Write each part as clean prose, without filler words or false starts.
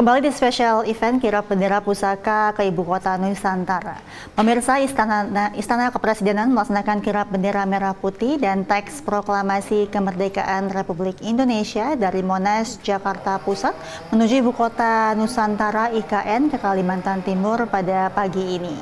Kembali di spesial event kirap bendera pusaka ke Ibu Kota Nusantara. Pemirsa, Istana Kepresidenan melaksanakan kirap bendera merah putih dan teks proklamasi kemerdekaan Republik Indonesia dari Monas, Jakarta Pusat menuju Ibu Kota Nusantara IKN ke Kalimantan Timur pada pagi ini.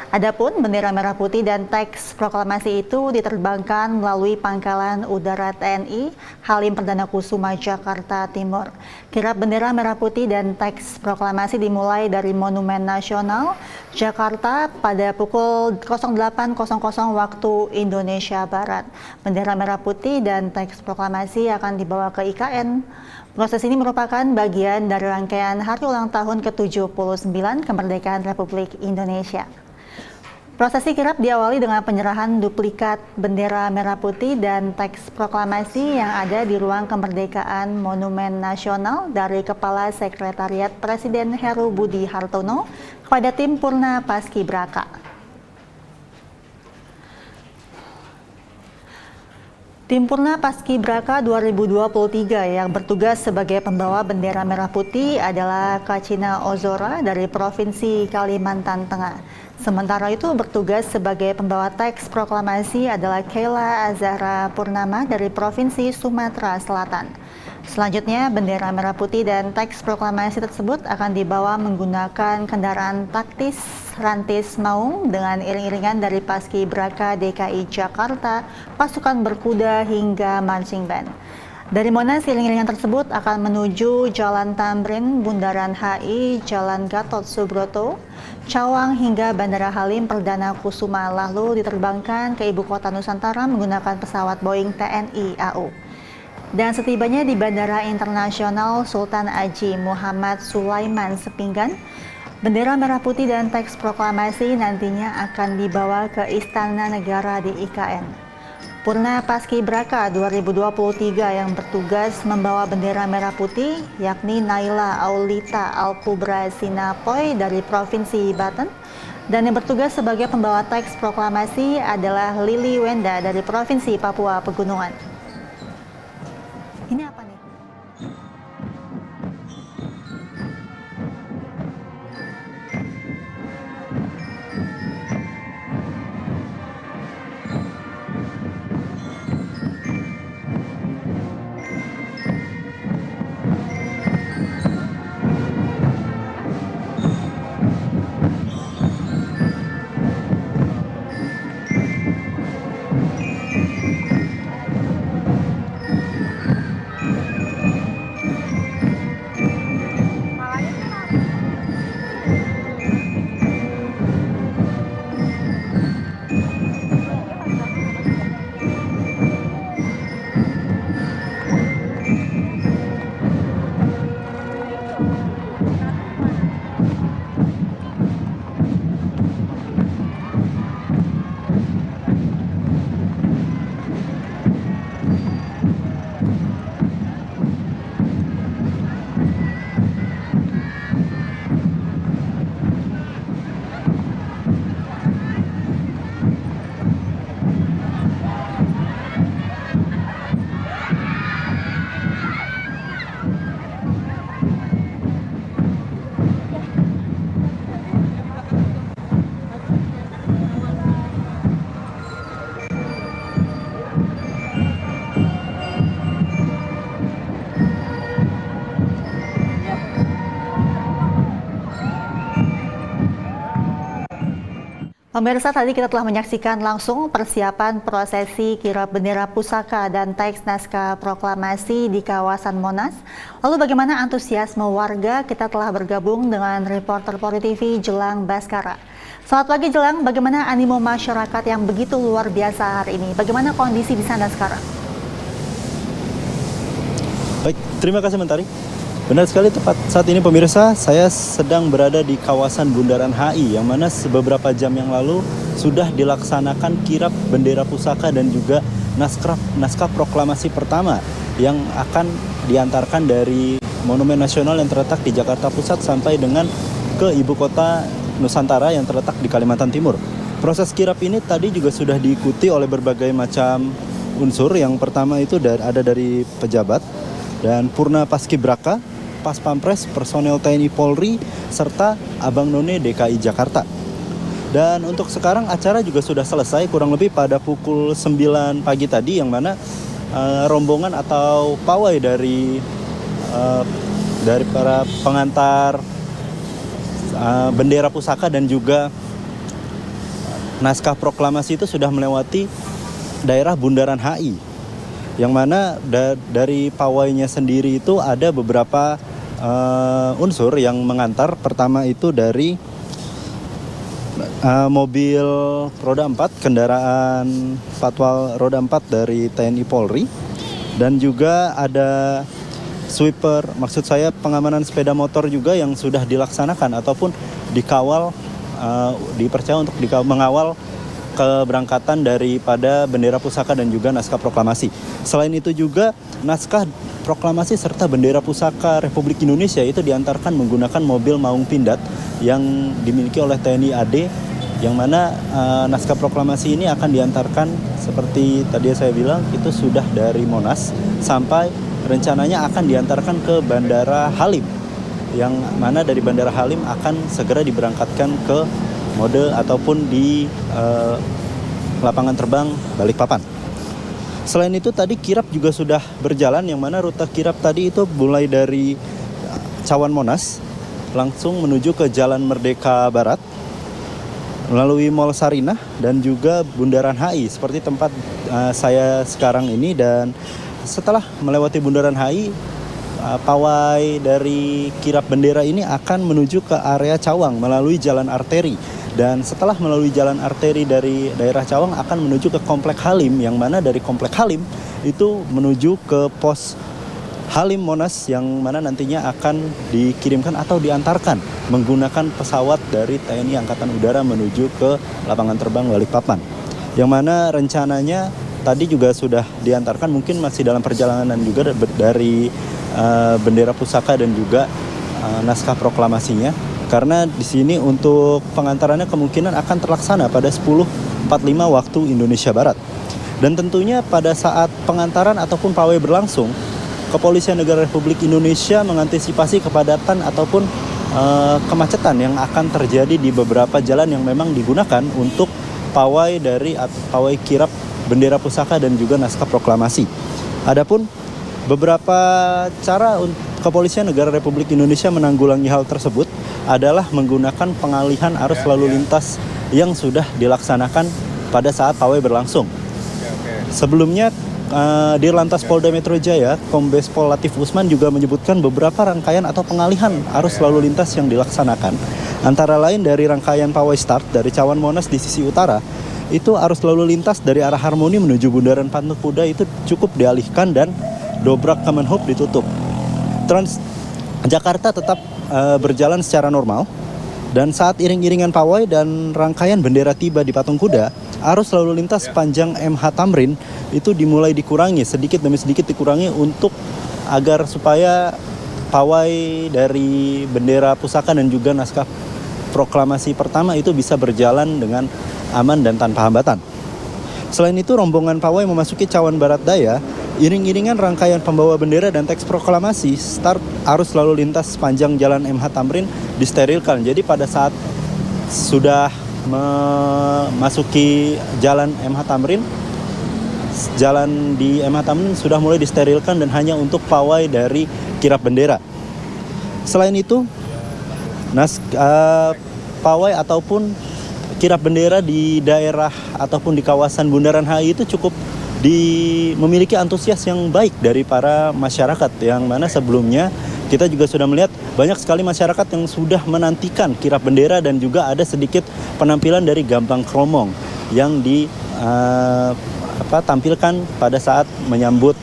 Adapun bendera merah putih dan teks proklamasi itu diterbangkan melalui Pangkalan Udara TNI Halim Perdana Kusuma, Jakarta Timur. Kirap bendera merah putih dan teks proklamasi dimulai dari Monumen Nasional Jakarta pada pukul 08.00 waktu Indonesia Barat. Bendera merah putih dan teks proklamasi akan dibawa ke IKN. Proses ini merupakan bagian dari rangkaian hari ulang tahun ke-79 kemerdekaan Republik Indonesia. Prosesi kirap diawali dengan penyerahan duplikat bendera merah putih dan teks proklamasi yang ada di ruang kemerdekaan Monumen Nasional dari Kepala Sekretariat Presiden Heru Budi Hartono kepada tim Purna Paskibraka. Tim Purna Paskibraka 2023 yang bertugas sebagai pembawa bendera merah putih adalah Kacina Ozora dari Provinsi Kalimantan Tengah. Sementara itu bertugas sebagai pembawa teks proklamasi adalah Keila Azahra Purnama dari Provinsi Sumatera Selatan. Selanjutnya, bendera merah putih dan teks proklamasi tersebut akan dibawa menggunakan kendaraan taktis Rantis Maung dengan iring-iringan dari Paskibraka DKI Jakarta, pasukan berkuda hingga marching band. Dari Monas, iring-iringan tersebut akan menuju Jalan Tamrin, Bundaran HI, Jalan Gatot Subroto, Cawang hingga Bandara Halim Perdana Kusuma, lalu diterbangkan ke Ibu Kota Nusantara menggunakan pesawat Boeing TNI AU. Dan setibanya di Bandara Internasional Sultan Haji Muhammad Sulaiman Sepinggan, bendera merah putih dan teks proklamasi nantinya akan dibawa ke Istana Negara di IKN. Purna Paskibraka 2023 yang bertugas membawa bendera merah putih yakni Naila Aulita Al-Kubra Sinapoy dari Provinsi Banten, dan yang bertugas sebagai pembawa teks proklamasi adalah Lili Wenda dari Provinsi Papua Pegunungan. Ini apa nih? Pemirsa, tadi kita telah menyaksikan langsung persiapan prosesi kirap bendera pusaka dan teks naskah proklamasi di kawasan Monas. Lalu bagaimana antusiasme warga? Kita telah bergabung dengan reporter Polri TV Jelang Baskara. Selamat pagi Jelang, bagaimana animo masyarakat yang begitu luar biasa hari ini? Bagaimana kondisi di sana sekarang? Baik, terima kasih Mentari. Benar sekali, tepat saat ini pemirsa, saya sedang berada di kawasan Bundaran HI yang mana beberapa jam yang lalu sudah dilaksanakan kirap bendera pusaka dan juga naskah proklamasi pertama yang akan diantarkan dari Monumen Nasional yang terletak di Jakarta Pusat sampai dengan ke Ibu Kota Nusantara yang terletak di Kalimantan Timur. Proses kirap ini tadi juga sudah diikuti oleh berbagai macam unsur. Yang pertama itu ada dari pejabat dan Purna Paskibraka Pas Pampres, personel TNI Polri, serta Abang None DKI Jakarta. Dan untuk sekarang acara juga sudah selesai kurang lebih pada pukul 9 pagi tadi, yang mana rombongan atau pawai dari para pengantar bendera pusaka dan juga naskah proklamasi itu sudah melewati daerah Bundaran HI, yang mana dari pawainya sendiri itu ada beberapa unsur yang mengantar. Pertama itu dari mobil roda 4, kendaraan patwal roda 4 dari TNI Polri, dan juga ada sweeper, maksud saya pengamanan sepeda motor juga yang sudah dilaksanakan ataupun dikawal, dipercaya untuk mengawal keberangkatan daripada bendera pusaka dan juga naskah proklamasi. Selain itu juga naskah proklamasi serta bendera pusaka Republik Indonesia itu diantarkan menggunakan mobil maung pindad yang dimiliki oleh TNI AD, yang mana naskah proklamasi ini akan diantarkan seperti tadi saya bilang, itu sudah dari Monas sampai rencananya akan diantarkan ke Bandara Halim, yang mana dari Bandara Halim akan segera diberangkatkan ke mode ataupun di lapangan terbang Balikpapan. Selain itu tadi kirap juga sudah berjalan, yang mana rute kirap tadi itu mulai dari Cawan Monas langsung menuju ke Jalan Merdeka Barat, melalui Mall Sarinah dan juga Bundaran HI seperti tempat saya sekarang ini. Dan setelah melewati Bundaran HI, pawai dari kirap bendera ini akan menuju ke area Cawang melalui jalan arteri. Dan setelah melalui jalan arteri dari daerah Cawang akan menuju ke Komplek Halim, yang mana dari Komplek Halim itu menuju ke pos Halim Monas, yang mana nantinya akan dikirimkan atau diantarkan menggunakan pesawat dari TNI Angkatan Udara menuju ke lapangan terbang Balikpapan, yang mana rencananya tadi juga sudah diantarkan, mungkin masih dalam perjalanan juga dari bendera pusaka dan juga naskah proklamasinya, karena di sini untuk pengantarannya kemungkinan akan terlaksana pada 10.45 waktu Indonesia Barat. Dan tentunya pada saat pengantaran ataupun pawai berlangsung, Kepolisian Negara Republik Indonesia mengantisipasi kepadatan ataupun kemacetan yang akan terjadi di beberapa jalan yang memang digunakan untuk pawai kirap bendera pusaka dan juga naskah proklamasi. Adapun beberapa cara Kepolisian Negara Republik Indonesia menanggulangi hal tersebut adalah menggunakan pengalihan arus lalu lintas yang sudah dilaksanakan pada saat pawai berlangsung. Sebelumnya Dirlantas Polda Metro Jaya, Kombes Pol Latif Usman juga menyebutkan beberapa rangkaian atau pengalihan arus lalu lintas yang dilaksanakan. Antara lain dari rangkaian pawai start dari Cawan Monas di sisi utara, itu arus lalu lintas dari arah Harmoni menuju Bundaran Patung Kuda itu cukup dialihkan dan dobrak Kemenhub ditutup. Jakarta tetap berjalan secara normal. Dan saat iring-iringan pawai dan rangkaian bendera tiba di Patung Kuda, arus lalu lintas sepanjang MH Tamrin itu dimulai dikurangi, sedikit demi sedikit dikurangi untuk agar supaya pawai dari bendera pusaka dan juga naskah proklamasi pertama itu bisa berjalan dengan aman dan tanpa hambatan. Selain itu, rombongan pawai memasuki Cawan Barat Daya, iring-iringan rangkaian pembawa bendera dan teks proklamasi, start arus lalu lintas sepanjang jalan MH Tamrin disterilkan. Jadi pada saat sudah memasuki jalan MH Tamrin, jalan di MH Tamrin sudah mulai disterilkan dan hanya untuk pawai dari kirap bendera. Selain itu, pawai ataupun kirap bendera di daerah ataupun di kawasan Bundaran HI itu cukup memiliki antusias yang baik dari para masyarakat, yang mana sebelumnya kita juga sudah melihat banyak sekali masyarakat yang sudah menantikan kirap bendera dan juga ada sedikit penampilan dari gambang kromong yang tampilkan pada saat menyambut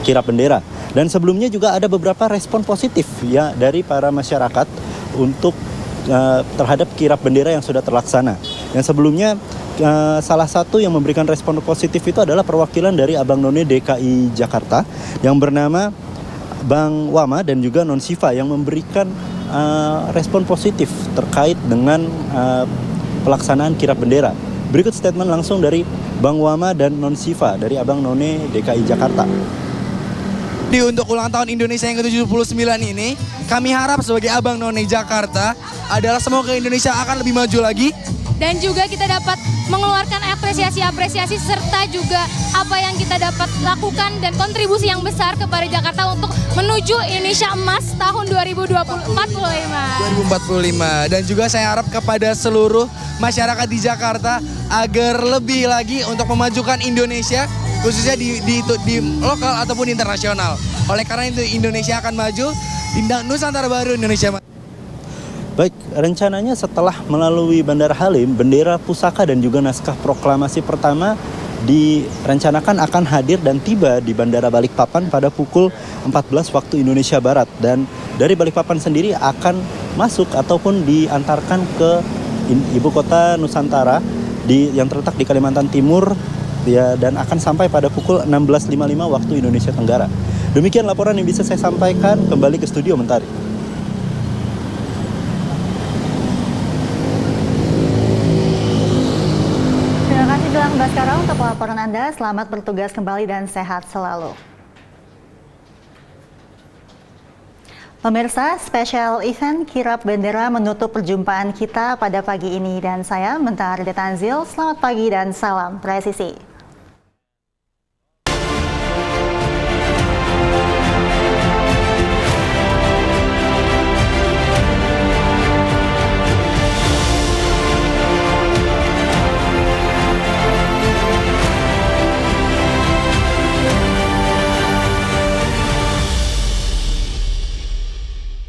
kirap bendera. Dan sebelumnya juga ada beberapa respon positif ya dari para masyarakat untuk terhadap kirap bendera yang sudah terlaksana. Yang sebelumnya salah satu yang memberikan respon positif itu adalah perwakilan dari Abang None DKI Jakarta yang bernama Bang Wama dan juga Non Siva yang memberikan respon positif terkait dengan pelaksanaan kirap bendera. Berikut statement langsung dari Bang Wama dan Non Siva dari Abang None DKI Jakarta. Untuk ulang tahun Indonesia yang ke-79 ini, kami harap sebagai Abang None Jakarta adalah semoga Indonesia akan lebih maju lagi. Dan juga kita dapat mengeluarkan apresiasi-apresiasi serta juga apa yang kita dapat lakukan dan kontribusi yang besar kepada Jakarta untuk menuju Indonesia Emas tahun 2045. Dan juga saya harap kepada seluruh masyarakat di Jakarta agar lebih lagi untuk memajukan Indonesia khususnya di lokal ataupun internasional. Oleh karena itu Indonesia akan maju, Nusantara baru Indonesia maju. Baik, rencananya setelah melalui Bandara Halim, bendera pusaka dan juga naskah proklamasi pertama direncanakan akan hadir dan tiba di Bandara Balikpapan pada pukul 14 waktu Indonesia Barat. Dan dari Balikpapan sendiri akan masuk ataupun diantarkan ke ibu kota Nusantara yang terletak di Kalimantan Timur ya, dan akan sampai pada pukul 16.55 waktu Indonesia Tenggara. Demikian laporan yang bisa saya sampaikan. Kembali ke studio Mentari. Terima kasih Gilang Baskara untuk laporan Anda. Selamat bertugas kembali dan sehat selalu. Pemirsa, spesial event kirap bendera menutup perjumpaan kita pada pagi ini dan saya Mentari Detanzil. Selamat pagi dan salam presisi.